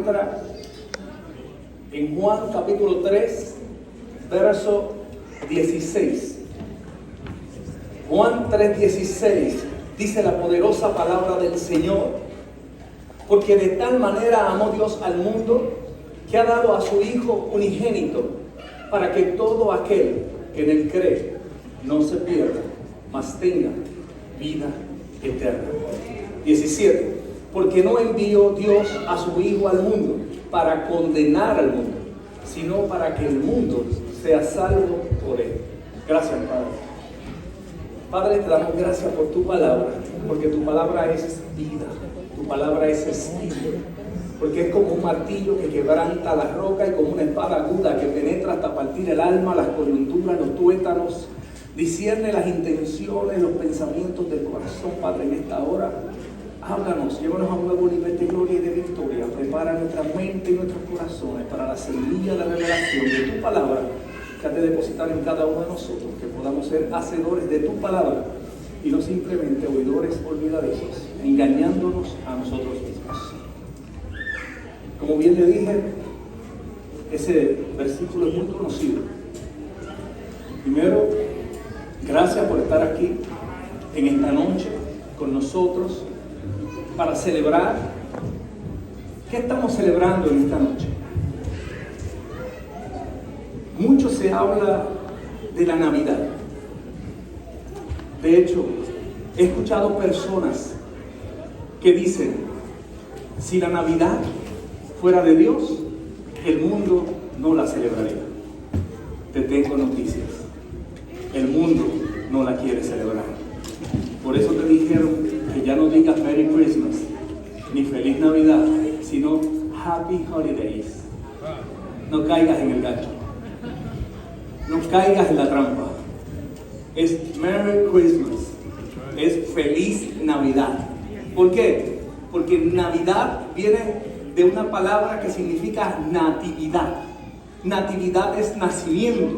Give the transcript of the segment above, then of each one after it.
encuentra en Juan capítulo 3, verso 16. Juan 3:16 dice la poderosa palabra del Señor: porque de tal manera amó Dios al mundo que ha dado a su Hijo unigénito, para que todo aquel que en él cree no se pierda, mas tenga vida eterna. 17. Porque no envió Dios a su Hijo al mundo para condenar al mundo, sino para que el mundo sea salvo por él. Gracias, Padre. Padre, te damos gracias por tu palabra, porque tu palabra es vida, tu palabra es espíritu, porque es como un martillo que quebranta la roca y como una espada aguda que penetra hasta partir el alma, las coyunturas, los tuétanos, discierne las intenciones, los pensamientos del corazón. Padre, en esta hora, háblanos, llévanos a un nuevo nivel de gloria y de victoria. Prepara nuestra mente y nuestros corazones para la semilla de revelación de tu palabra que has de depositar en cada uno de nosotros, que podamos ser hacedores de tu palabra y no simplemente oidores olvidadizos, engañándonos a nosotros mismos. Como bien le dije, ese versículo es muy conocido. Primero, gracias por estar aquí en esta noche con nosotros para celebrar. ¿Qué estamos celebrando en esta noche? Mucho se habla de la Navidad. De hecho, he escuchado personas que dicen: si la Navidad fuera de Dios, el mundo no la celebraría. Te tengo noticias: el mundo no la quiere celebrar. Por eso te dijeron que ya no digas Merry Christmas ni Feliz Navidad, sino Happy Holidays. No caigas en el gancho, no caigas en la trampa. Es Merry Christmas, es Feliz Navidad. ¿Por qué? Porque Navidad viene de una palabra que significa natividad. Natividad es nacimiento.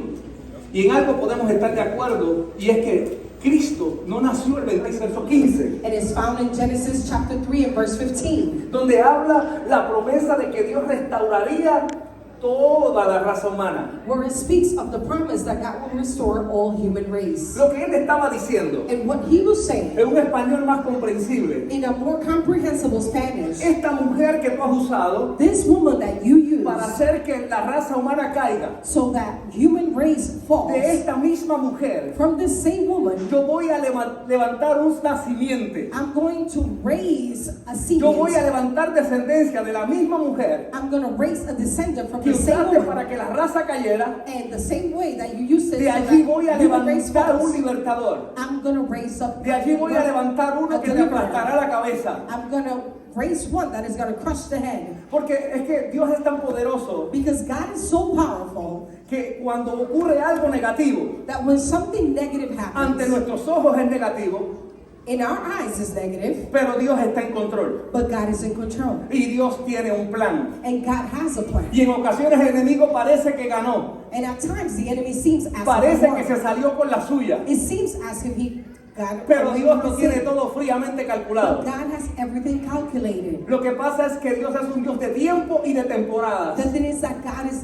Y en algo podemos estar de acuerdo, y es que Cristo no nació el 26, verso 15. It is found in Genesis chapter 3 and verse 15. Donde habla la promesa de que Dios restauraría toda la raza humana. Where it speaks of the promise that God will restore all human race. Lo que él estaba diciendo, And what he was saying, en un español más comprensible: in a more comprehensible Spanish, esta mujer que tú has usado this woman that you use para hacer que la raza humana caiga, so that human race falls, de esta misma mujer from this same woman, yo voy a levantar un nacimiento. I'm going to raise a Yo voy a seed. levantar descendencia de la misma mujer I'm going to raise a descendant from que the same usaste woman. para que la raza cayera. And the same way that you used it, De so allí that voy a human race levantar un falls, libertador. I'm going to raise up. De allí voy a levantar uno a que te deliverer. aplastará la cabeza. I'm going to raise one that is going to crush the head. Porque es que Dios es tan poderoso Because God is so powerful que cuando ocurre algo negativo, that when something negative ante happens, nuestros ojos es negativo, in our eyes is negative, pero Dios está en control. but God is in control. Y Dios tiene un plan. And God has a plan. Y en ocasiones el enemigo parece que ganó. And at times the enemy seems as if Parece he que se won. salió con la suya. It seems as if he got Pero Dios lo tiene it. todo fríamente calculado. But God has everything calculated. Lo que pasa es que Dios es un Dios de tiempo y de temporadas. The thing is that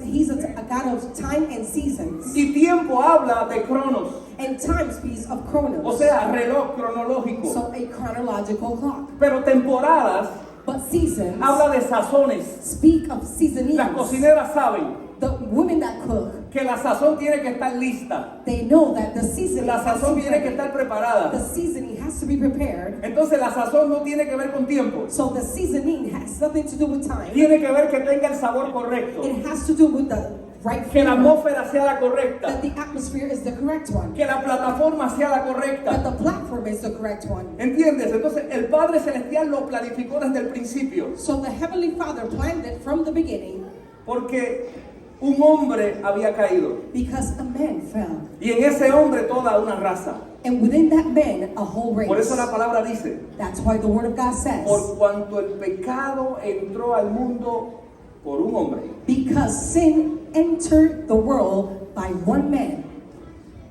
He's a God of time and seasons. Y tiempo habla de cronos, And time speaks of o chronos. sea, reloj cronológico. So a chronological clock. Pero temporadas But seasons habla de sazones. speak of seasonings. Las cocineras saben The women that cook, que la sazón tiene que estar lista. they know that the seasoning La has to sazón be tiene que ready. estar preparada. The seasoning has to be prepared. Entonces la sazón no tiene que ver con tiempo. So the seasoning has nothing to do with time. Tiene que ver que tenga el sabor correcto. It has to do with the right Que la flavor. atmósfera sea la correcta. That the atmosphere is the correct one. Que la plataforma sea la That correcta. the platform is the correct one. ¿Entiendes? Entonces el Padre Celestial lo planificó desde el principio. So the Heavenly Father planned it from the beginning Porque un hombre había caído. because a man fell. Y en ese hombre toda una raza. And within that man, a whole race. Por eso la palabra dice: That's why the Word of God says, por cuanto el pecado entró al mundo por un hombre. because sin entered the world by one man,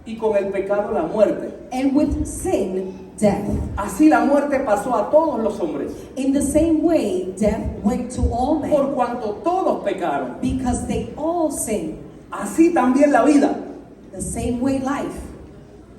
Y con el pecado la muerte. and with sin, death. Así la muerte pasó a todos los hombres, In the same way, death went to all men por cuanto todos pecaron. because they all sinned. Así también la vida The same way life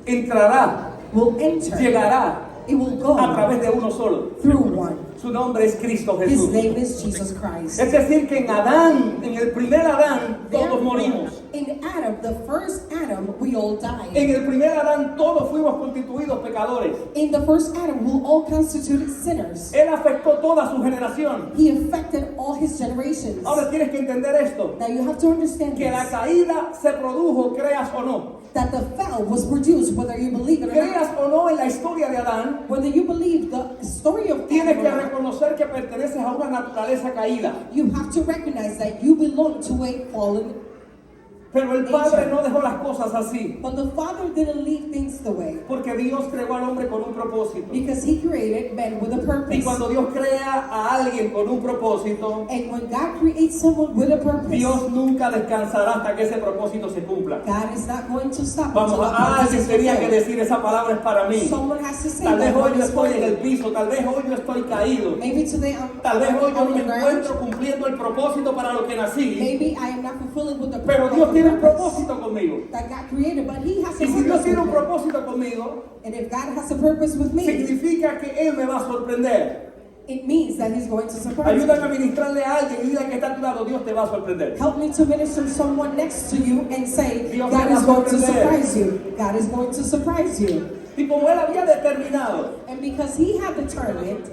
entrará, will enter. llegará It will go a través de uno solo. through one. Su nombre es Cristo His Jesús. name is Jesus Christ. Es decir, que en Adán, en el primer Adán, todos morimos. In Adam, the first Adam, we all died. En el primer Adán todos fuimos constituidos pecadores. In the first Adam, we all constituted sinners. Él afectó toda su generación. He affected all his generations. Ahora tienes que entender esto, Now you have to understand que la this, caída se produjo, creas o no. that the fall was produced, whether you believe it or Creas not. o no en la historia de Adán, Whether you believe the story of tienes que Adam, or not, reconocer que perteneces a una naturaleza caída. you have to recognize that you belong to a fallen. Pero el Padre no dejó las cosas así, But the Father didn't leave things the way, porque Dios creó al hombre con un propósito. because He created men with a Y purpose. cuando Dios crea a alguien con un propósito, And when God creates someone with a purpose, Dios nunca descansará hasta que ese propósito se cumpla. God is not going to stop Vamos until the a purpose alguien is tenía que fulfilled. decir esa palabra es para mí. Someone has to say Tal vez that hoy God yo is estoy en el for me. piso, tal vez hoy yo estoy caído, Maybe today I'm tal vez hoy yo no on me the ground. encuentro cumpliendo el propósito para lo que nací, Maybe I am not fulfilling with the pero Dios tiene un purpose propósito conmigo. that God created, but He has a Y si Dios purpose tiene with un me. propósito conmigo, And if God has a purpose with me, significa que Él me va a sorprender. it means that He's going to surprise me. Ayúdame a ministrarle a alguien y diga que está a tu lado, Dios te va a sorprender. Help me to minister to someone next to you and say, Dios God te va is a going to sorprender. surprise you. God is going to surprise you. Y como Él había determinado, And because He had determined,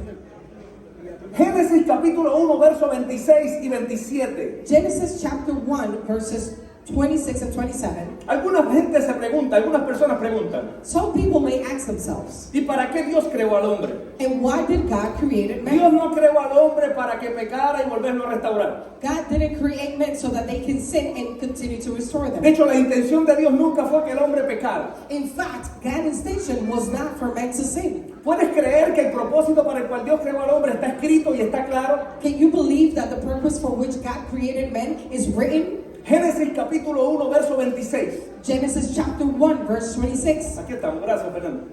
Génesis capítulo 1, versos 26 y 27. Genesis chapter 1, verses 26 and 27, Alguna gente se pregunta, algunas personas preguntan, some people may ask themselves, ¿y para qué Dios creó al hombre? and why did God create man? Dios no creó al hombre para que pecara y volverlo a restaurar. God didn't create men so that they can sin and continue to restore De them. hecho, la intención de Dios nunca fue que el hombre pecara. In fact, God's intention was not for men to sin. ¿Puedes creer que el propósito para el cual Dios creó al hombre está escrito y está claro? Can you believe that the purpose for which God created men is written? Génesis capítulo 1, verso 26. Genesis chapter 1, verse 26. Aquí estamos, gracias Fernando.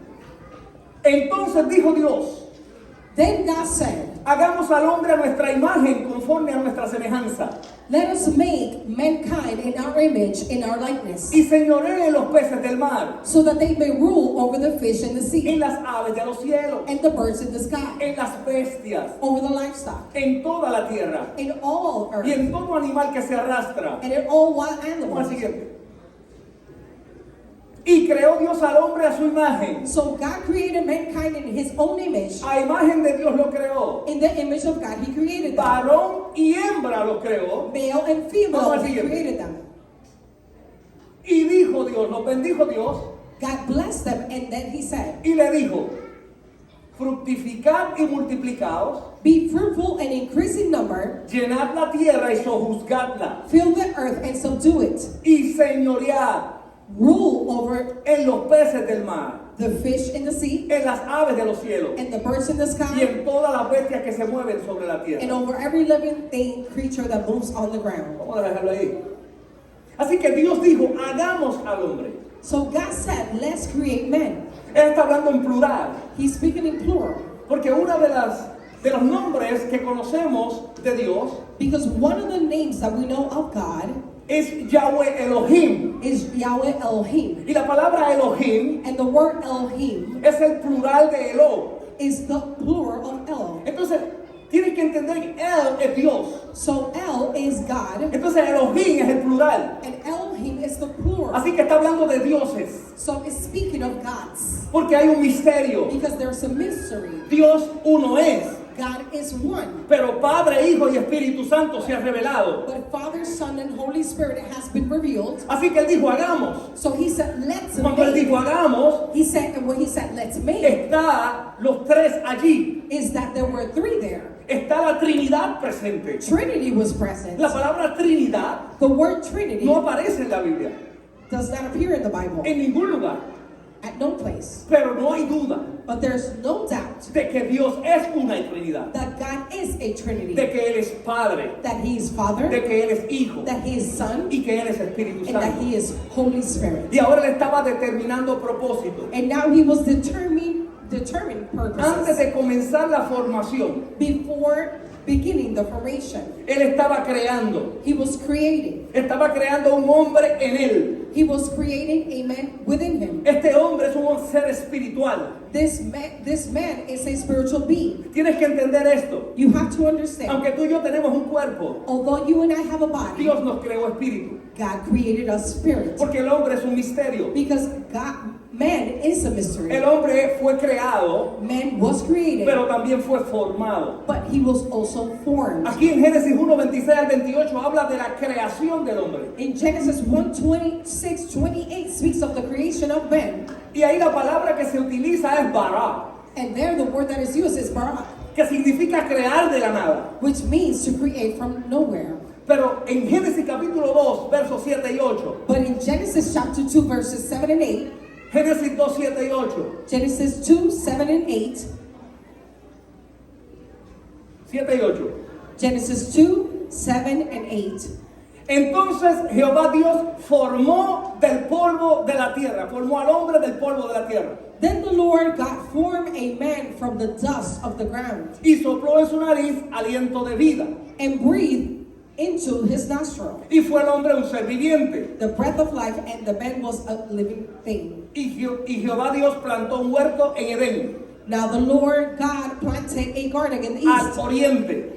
Entonces dijo Dios, Then God said, hagamos al hombre a nuestra imagen conforme a nuestra semejanza. let us make mankind in our image, in our likeness, Y señoree los peces del mar, so that they may rule over the fish in the sea, en las aves de los cielos, and the birds in the sky, en las bestias, over the livestock, en toda la tierra, in all y earth, en todo animal que se arrastra. and in all wild Vamos al animals. siguiente. Y creó Dios al hombre a su imagen. So God created mankind in His own image. A imagen de Dios lo creó. In the image of God, He created them. Varón y hembra lo creó. Male and Vamos female, al He siguiente. created them. Y dijo Dios, los bendijo Dios, God blessed them, and then He said, y le dijo, fructificad y multiplicaos, be fruitful and increase in number, llenad la tierra y sojuzgadla, fill the earth and subdue it, y señoread rule over en los peces del mar, the fish in the sea, en las aves de los cielos, and the birds in the y sky, en todas las bestias que se mueven sobre la and tierra. over every living thing, creature that moves on the ground. Vamos a dejarlo ahí. Así que Dios dijo, hagamos al hombre. So God said, let's create men. Él está hablando en plural, He's speaking in plural, porque uno de los nombres que conocemos de Dios because one of the names that we know of God es Yahweh Elohim. is Yahweh Elohim. Y la palabra Elohim And the word Elohim es el plural de Elo. is the plural of El. Entonces, tienes que entender que El es Dios. So El is God, Entonces, Elohim es el plural. and Elohim is the plural. Así que está hablando de dioses. So it's speaking of gods, Porque hay un misterio. because there's a mystery. Dios uno es. God is one, Pero Padre, Hijo y Espíritu Santo se ha revelado. but Father, Son, and Holy Spirit has been revealed. Así que Él dijo, hagamos. So He said, let's Cuando Él make. dijo, hagamos, He said, and when He said, let's make, está los tres allí. is that there were three there. Está la Trinidad presente. Trinity was present. La palabra Trinidad The word Trinity no aparece en la Biblia, does not appear in the Bible en ningún lugar. at no place. Pero no hay duda But there's no doubt de que Dios es una Trinidad. that God is a Trinity. De que Él es Padre, That He is Father, de que Él es Hijo that He is Son, y que Él es Espíritu and that Santo. He is Holy Spirit. Y ahora Él estaba determinando propósito. And now He was determining determined Antes purposes. de comenzar la formación, Before beginning the formation, Él estaba creando. He was creating. Estaba creando un hombre en Él. He was creating a man within him. Este hombre es un ser espiritual. This man is a spiritual being. Tienes que entender esto. You have to understand. Aunque tú y yo tenemos un cuerpo, Although you and I have a body, Dios nos creó espíritu. God created a spirit. Porque el hombre es un misterio. Because man is a mystery. El hombre fue creado, Man was created, pero también fue formado. but he was also formed. Aquí en Génesis 1, 26 al 28 habla de la creación del hombre. In Genesis 1:26-28 speaks of the creation of man. Y ahí la palabra que se utiliza es bara, And there the word that is used is bara, que significa crear de la nada. which means to create from nowhere. Pero en Génesis capítulo 2, versos 7 y 8, But in Genesis chapter 2 verses 7 and 8, Génesis 2, 7 y 8, Genesis 2, 7 and 8, 7 y 8. Genesis 2, 7 and 8. Entonces Jehová Dios formó del polvo de la tierra, formó al hombre del polvo de la tierra, Then the Lord God formed a man from the dust of the ground y sopló en su nariz aliento de vida, and breathed into his nostril y fue el hombre un ser viviente. the breath of life, and the man was a living thing. Y Jehová Dios plantó un huerto en Edén, Now the Lord God planted a garden in the al east, oriente,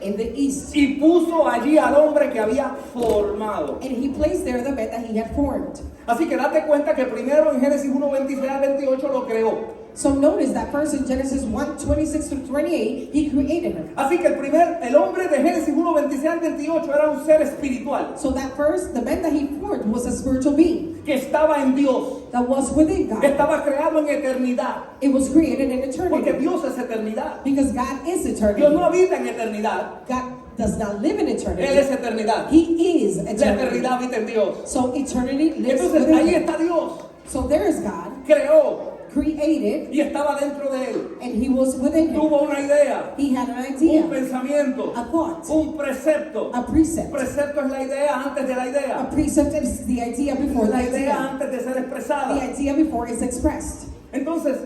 y puso allí al hombre que había formado. and he placed there the man that he had formed. Así que date cuenta que primero en Génesis 1, 26 al 28 lo creó. So notice that first in Genesis 1:26-28, he created him. Así que el hombre de Génesis 1, 26 al 28 era un ser espiritual So that first, the man that he formed was a spiritual being que estaba en Dios, that was within God. estaba creado en eternidad, It was created in porque eternity Dios es eternidad. because God is Dios no eternity. habita en eternidad, God does not live in Él es eternity. eternidad. He is La eternity. eternidad habita en Dios. So eternity lives Entonces within ahí him. está Dios, So there is God, creó created, y estaba dentro de él. and he was within him. Tuvo una idea, He had an un idea, pensamiento, a thought, un precepto. a precept. Precepto es la idea antes de la A idea. precept is the idea before the La idea idea. antes de ser The expresada. idea before it's expressed. Entonces,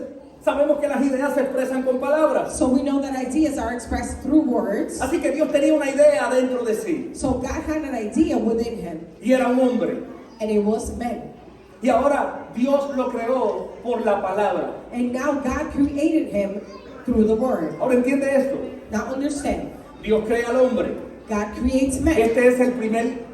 sabemos que las ideas se expresan con palabras. So we know that ideas are expressed through words. Así que Dios tenía una idea dentro de sí. So God had an idea within him, Y era un hombre. and it was man. Y ahora Dios lo creó por la palabra. And now God created him through the word. Ahora entiende esto. Now understand, Dios crea al hombre. God creates man. Este es el primer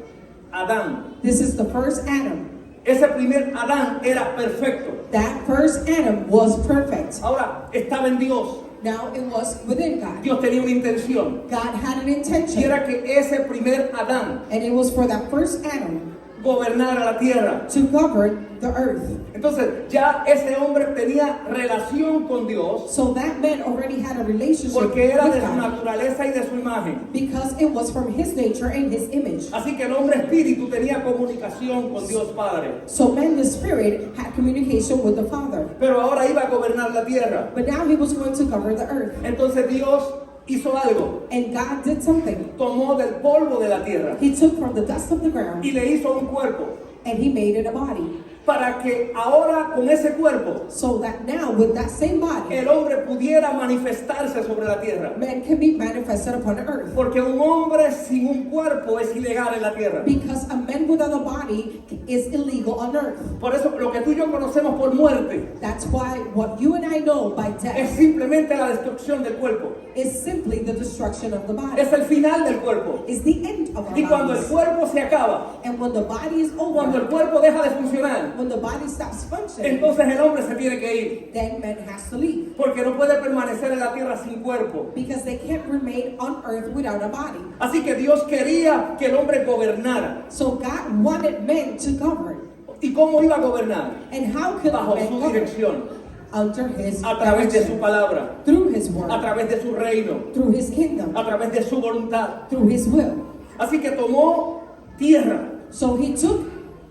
Adán. This is the first Adam. Ese primer Adán era perfecto. That first Adam was perfect. Ahora estaba en Dios. Now it was within God. Dios tenía una intención. God had an Y intention, era que ese primer Adán and it was for that first Adam gobernara la tierra. to govern the earth. Entonces ya ese hombre tenía relación con Dios So that man already had a relationship porque era de with su God naturaleza y de su imagen. because it was from his nature and his image. Así que el hombre espíritu tenía comunicación con Dios Padre. So man, the spirit, had communication with the Father. Pero ahora iba a gobernar la tierra. But now he was going to govern the earth. Entonces Dios hizo algo. And God did something. Tomó del polvo de la tierra He took from the dust of the ground y le hizo un cuerpo and he made it a body. para que ahora con ese cuerpo So that now with that same body, el hombre pudiera manifestarse sobre la tierra. man can be manifested upon the earth. Porque un hombre sin un cuerpo es ilegal en la tierra. Because a man without a body is illegal on earth. Por eso lo que tú y yo conocemos por muerte That's why what you and I know by es death simplemente la destrucción del cuerpo. is simply the destruction of the body. Es el final del cuerpo. It's the end of our Y cuando el bodies. cuerpo se acaba, And when the body is cuando el over, cuerpo deja de funcionar, when the body stops functioning, entonces el hombre se tiene que ir. then man has to leave. Porque no puede permanecer en la tierra sin cuerpo. Because they can't remain on earth without a body. Así que Dios quería que el hombre gobernara. So God wanted men to govern. ¿Y cómo iba a gobernar? And how could Bajo men su govern? dirección, Under his a través de su direction, palabra, through his word, a través de su reino, through his kingdom, a través de su voluntad. through his will. Así que tomó tierra, So he took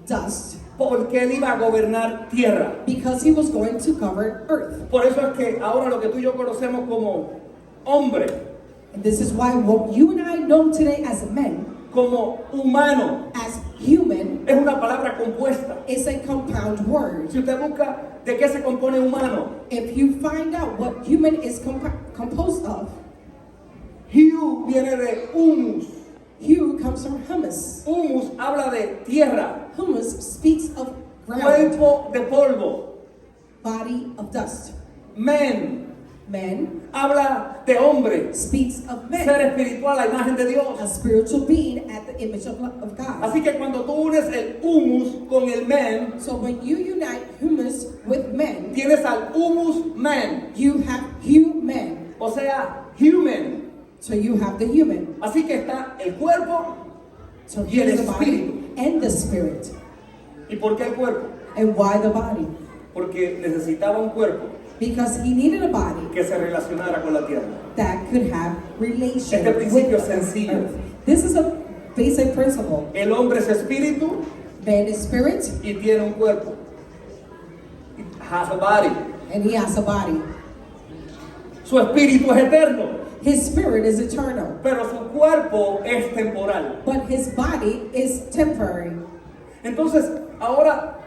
dust porque él iba a gobernar tierra. because he was going to govern earth. Por eso es que ahora lo que tú y yo conocemos como hombre, And this is why what you and I know today as men, como humano, as Human es una palabra compuesta. is a compound word. Si usted busca de qué se compone humano, If you find out what human is composed of, Hu viene de humus. Hu comes from humus. Humus habla de tierra, Humus speaks of ground, cuerpo de polvo. body of dust. Men Man habla de hombre, speaks of ser man, espiritual, la imagen de Dios. a spiritual being at the image of God. Así que cuando tú unes el humus con el men, So when you unite humus with man, tienes al humus man, you have human. o sea, human. So you have the human. Así que está el cuerpo. So Y el here's the body espíritu. and the spirit. ¿Y por qué el cuerpo? And why the body? Porque necesitaba un cuerpo Because he needed a body que se relacionara con la tierra. that could have relation Este principio with es sencillo. earth. This is a basic principle. El hombre es espíritu Man is spirit y tiene un cuerpo. It has a body. and he has a body. Su espíritu es eterno, His spirit is eternal, pero su cuerpo es temporal. but his body is temporary. Entonces, ahora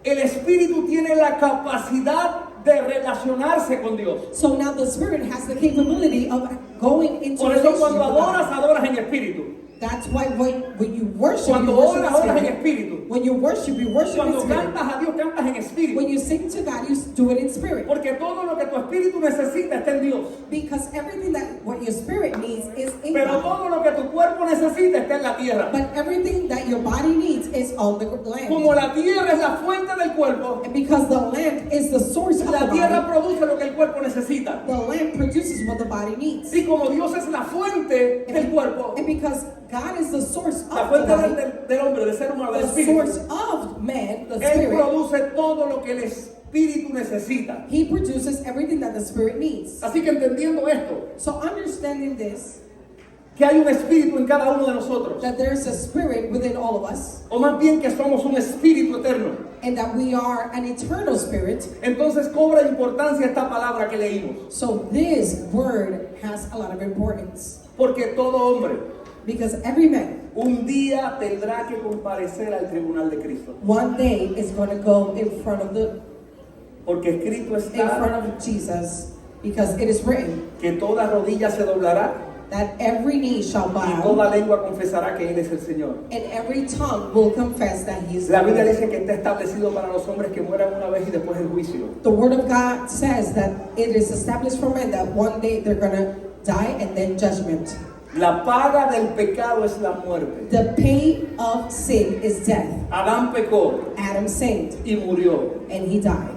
el espíritu tiene la capacidad de relacionarse con Dios. So now the spirit has the capability of going into Por eso relationship cuando with adoras, God. adoras en espíritu. That's why when you worship, Cuando you worship oras, oras en in spirit. espíritu. When you worship in Cuando spirit. cantas a Dios, cantas en espíritu. When you sing to God, you do it in spirit. Porque todo lo que tu espíritu necesita está en Dios. Because everything that what your spirit needs is in Pero God. todo lo que tu cuerpo necesita está en la tierra. But everything that your body needs is on the land. Como la tierra es la fuente del cuerpo, And because the land is the source of the la tierra body, produce lo que el cuerpo necesita. the land produces what the body needs. Y como Dios es la fuente del cuerpo, And because God is the source la of the fuente body, del hombre, del ser humano, del the espíritu, source of man, the Él spirit, produce todo lo que el espíritu necesita. he produces everything that the spirit needs. Así que entendiendo esto, So understanding this, que hay un espíritu en cada uno de nosotros, that there's a spirit within all of us, o más bien que somos un espíritu eterno, and that we are an eternal spirit, entonces cobra importancia esta palabra que leímos. so this word has a lot of importance. Porque todo hombre Because every man, un día tendrá que comparecer al tribunal de Cristo. one day is going to go in front of Porque escrito in front está of Jesus, because it is written que toda rodilla se doblará that every knee shall y bow toda lengua confesará que Él es el Señor. and every tongue will confess that he is La Biblia Lord. dice que está establecido para los hombres que mueran una vez y después el juicio. The word of God says that it is established for men that one day they're going to die and then judgment. La paga del pecado es la muerte. The pay of sin is death. Adán pecó Adam sinned y murió. and he died.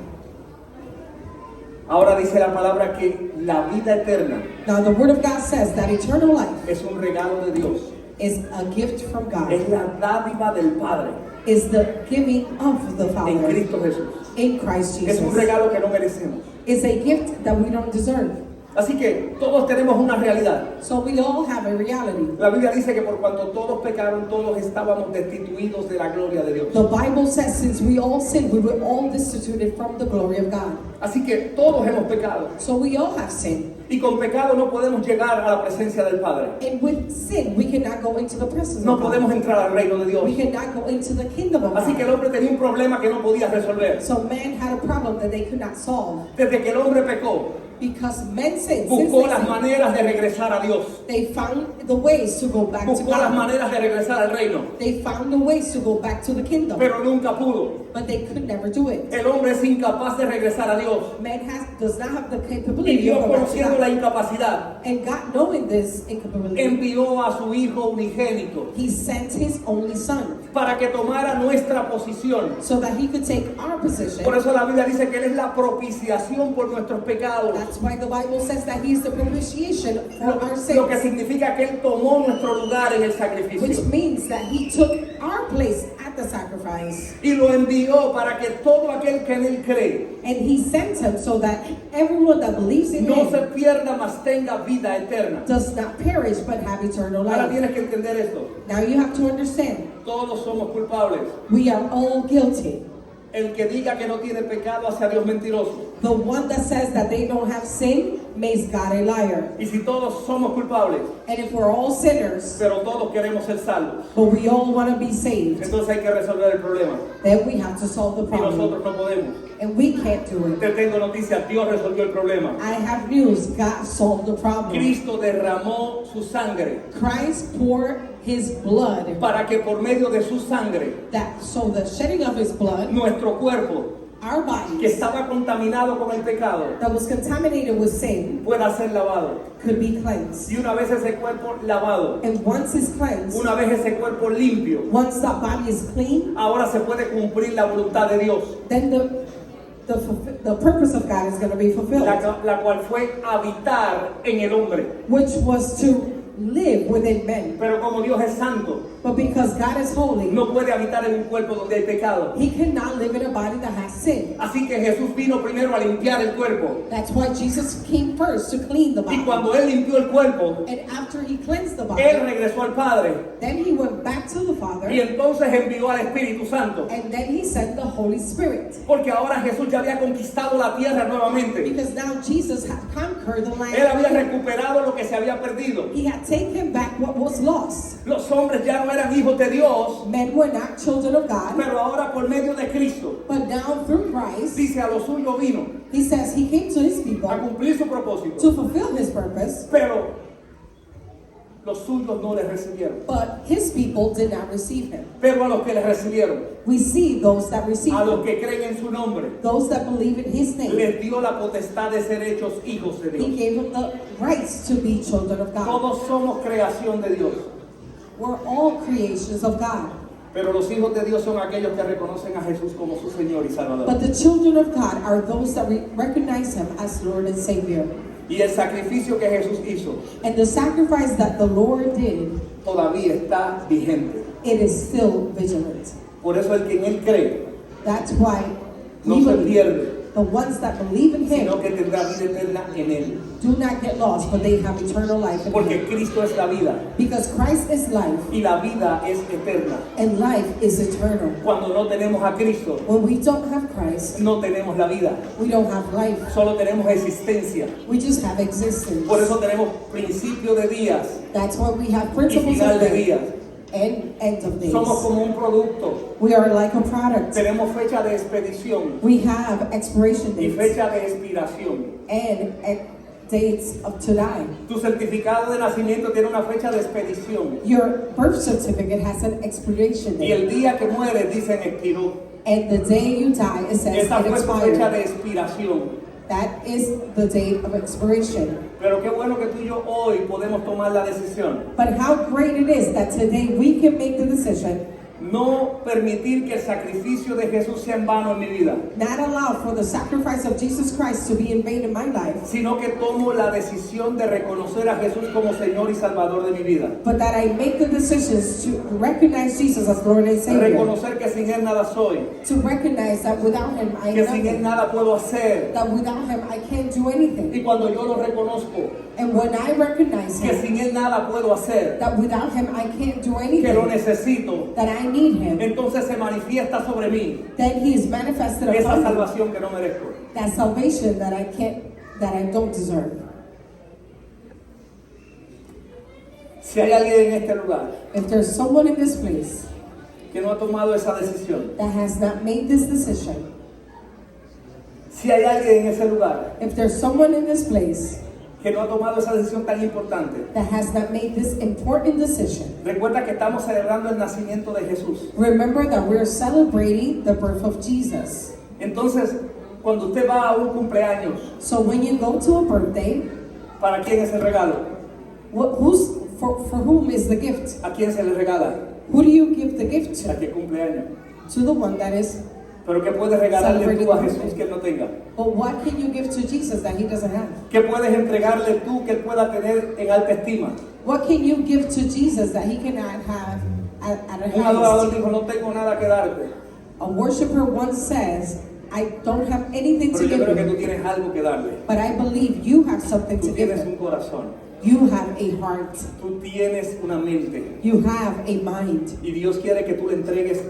Ahora dice la palabra que la vida eterna Now the word of God says that eternal life es un regalo de Dios. is a gift from God. Es la dádiva del Padre Is the giving of the en Father Cristo Jesús. in Christ Es un Jesus. regalo que no merecemos. It's a gift that we don't deserve. Así que todos tenemos una realidad. So we all have a reality. La Biblia dice que por cuanto todos pecaron, todos estábamos destituidos de la gloria de Dios. The Bible says since we all sinned, we were all destituted from the glory of God. Así que todos hemos pecado. So we all have sinned. Y con pecado no podemos llegar a la presencia del Padre. And with sin, we cannot go into the presence No of God. podemos entrar al reino de Dios. We cannot go into the kingdom of Así que el God. hombre tenía un problema que no podía resolver. So man had a problem that they could not solve. Desde que el hombre pecó, Because men sinned. Since buscó they las sinned, maneras de regresar a Dios. they found the ways to go back to Buscó las God. maneras de regresar al reino. They found the ways to go back to the kingdom. Pero nunca pudo. But they could never do it. El hombre es incapaz de regresar a Dios. Man does not have the Y capability Dios, of going back to conociendo la God. incapacidad, And God, knowing this incapability, envió a su Hijo unigénito He sent His only Son para que tomara nuestra posición. so that He could take our position. Por eso la Biblia dice que Él es la propiciación por nuestros pecados. That's why the Bible says that He is the propitiation for our Lo que sins, significa que Él tomó nuestro lugar en el which sacrificio. means that He took our place at the sacrifice. Y lo envió para que todo aquel que en Él cree And He sent Him so that everyone that believes in no se Him pierda, mas tenga vida eterna. does not perish but have eternal Ahora life. tienes que entender esto. Now you have to understand, Todos somos culpables. we are all guilty. El que diga que no tiene pecado hacia Dios mentiroso. The one that says that they don't have sin makes God a liar. Y si todos somos culpables, And if we're all sinners, pero todos queremos ser salvos, but we all want to be saved, entonces hay que resolver el problema. then we have to solve the Y problem. nosotros no podemos. And we can't do it. Te tengo noticias, Dios resolvió el problema. I have news. God solved the problem. Cristo derramó su sangre Christ poured his blood para que por medio de su sangre, so the shedding of his blood, nuestro cuerpo, our que bodies estaba contaminado con el pecado, that was contaminated with sin pueda ser lavado. could be cleansed. Y una vez ese cuerpo lavado, And once it's cleansed, una vez ese cuerpo limpio, once that body is clean, ahora se puede cumplir la voluntad de Dios, then the purpose of God is going to be fulfilled, la cual fue habitar en el hombre. which was to live within men. Pero como Dios es santo, But because God is holy, no puede habitar en un cuerpo donde hay pecado. he cannot live in a body that has sin. Así que Jesús vino primero a limpiar el cuerpo. That's why Jesus came first to clean the Y body. cuando Él limpió el cuerpo, And after he cleansed the Él body, regresó al Padre. then he went back to the Father, Y entonces envió al Espíritu Santo. and then he sent the Holy Spirit. Porque ahora Jesús ya había conquistado la tierra nuevamente. Because now Jesus had conquered the Él había land. recuperado lo que se había perdido. He had taken back what was lost. Los hombres ya no eran hijos de Dios, Men were not children of God, pero ahora por medio de Cristo, but now through Christ, dice, a lo suyo vino he says he came to his people a cumplir su propósito. to fulfill his purpose, Pero los suyos no le recibieron. but his people did not receive him. Pero a los que le recibieron, We see those that receive a los him, que creen en su nombre, those that believe in his name. les dio la potestad de ser hechos hijos de He Dios. gave them the rights to be children of God. Todos somos creación de Dios, We're all creations of God. pero los hijos de Dios son aquellos que reconocen a Jesús como su Señor y Salvador. But the children of God are those that recognize him as Lord and Savior. Y el sacrificio que Jesús hizo And the sacrifice that the Lord did, todavía está vigente. it is still vigilant. Por eso el que en Él cree That's why no we se believe, pierde, the ones that believe in him sino que tendrá vida eterna en Él. do not get lost, but they have eternal life in Porque him. Cristo es la vida Because Christ is life, y la vida es eterna. and life is eternal. Cuando no tenemos a Cristo, When we don't have Christ, no tenemos la vida, we don't have life. solo tenemos existencia. We just have existence. Por eso tenemos principio de días That's why we have y principles final of de day días. and end of days. Somos como un producto. We are like a product. Tenemos fecha de expedición We have expiration y dates fecha de expiración. and dates of to die. Tu certificado de nacimiento tiene una fecha de expedición. Your birth certificate has an expiration Y date. el día que mueres dicen expiró. And the day you die, it says Esa it fue tu fecha expired. de expiración. That is the date of expiration. Pero qué bueno que tú y yo hoy podemos tomar la decisión. But how great it is that today we can make the decision No permitir que el sacrificio de Jesús sea en vano en mi vida, not allow for the sacrifice of Jesus Christ to be in vain in my life, sino que tomo la decisión de reconocer a Jesús como Señor y Salvador de mi vida. but that I make the decisions to recognize Jesus as Lord and Savior. Reconocer que sin Él nada soy, To recognize that without Him I am que sin Él nothing. nada puedo hacer. That without Him I can't do anything. Y cuando yo lo reconozco, And when I recognize que Him, sin Él nada puedo hacer, that without Him I can't do que lo anything, necesito, that I need Him, entonces se manifiesta sobre mí then He is manifested esa upon me, salvación que no merezco. that salvation that I don't deserve. Si hay alguien en este lugar If there's someone in this place que no ha tomado esa decisión, that has not made this decision, si hay alguien en ese lugar if there's someone in this place que no ha tomado esa decisión tan importante, that has not made this important decision, recuerda que estamos celebrando el nacimiento de Jesús. remember that we're celebrating the birth of Jesus. Entonces, cuando usted va a un cumpleaños, So when you go to a birthday, ¿para quién es el regalo? for whom is the gift? ¿A quién se le regala? Who do you give the gift A to? que cumple años. To the one that is. Pero ¿qué puedes regalarle tú a Jesús que él no tenga? But what can you give to Jesus that He doesn't have? ¿Qué puedes entregarle tú que él pueda tener en alta estima? What can you give to Jesus that He cannot have at a Un adorador highest? dijo, no tengo nada que darte, A worshiper once says, I don't have anything pero to yo give creo que you, tú tienes algo que darle. but I believe you have something Tú to give tienes Him. un corazón, You have a heart. tú tienes una mente You have a mind. y Dios quiere que tú le entregues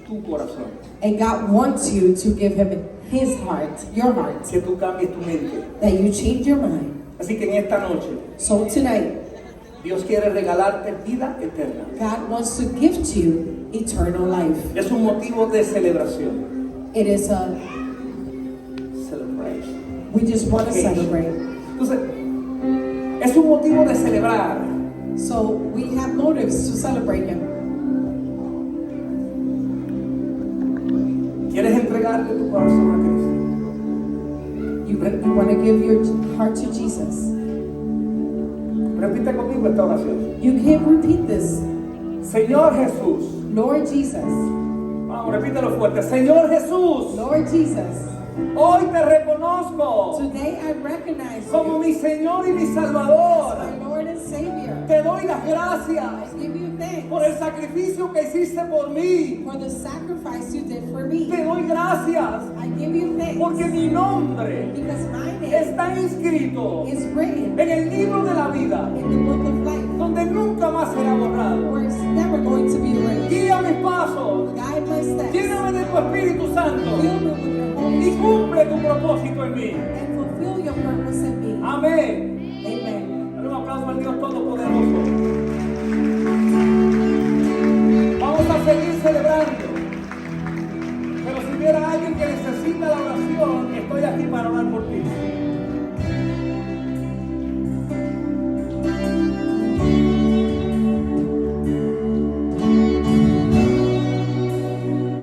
tu corazón, And God wants you to give Him His heart, your heart, que tú cambies tu mente, that you change your mind, Así que en esta noche, So tonight, Dios quiere regalarte vida eterna. God wants to give to you eternal life. Es un motivo de celebración. It is a, Celebration. we just want to Occasion. celebrate. Entonces, es un motivo de celebrar. So we have motives to celebrate Him. ¿Quieres entregarle tu corazón a Cristo? You want to give your heart to Jesus. Repite conmigo esta oración. You can repeat this. Señor Jesús. Lord Jesus, Vamos, repítelo fuerte. Señor Jesús, Lord Jesus, hoy te reconozco today I recognize como you mi Señor y mi as Salvador. my Lord and Savior. Te doy las I gracias give you thanks por el sacrificio que hiciste por mí. for the sacrifice you did for me. Te doy gracias I give you thanks porque mi nombre because my name está inscrito is written en el libro de la vida, in the book of life, donde nunca más será borrado. where it's never going to be erased. Guía mis pasos, Guide my steps. lléname de tu Espíritu Santo Fill me with your Holy y Spirit cumple tu propósito en mí. and fulfill your purpose in me. Amén. Amen. Dale un aplauso al Dios Todopoderoso. Vamos a seguir celebrando. Pero si hubiera alguien que necesita la oración, estoy aquí para orar por ti.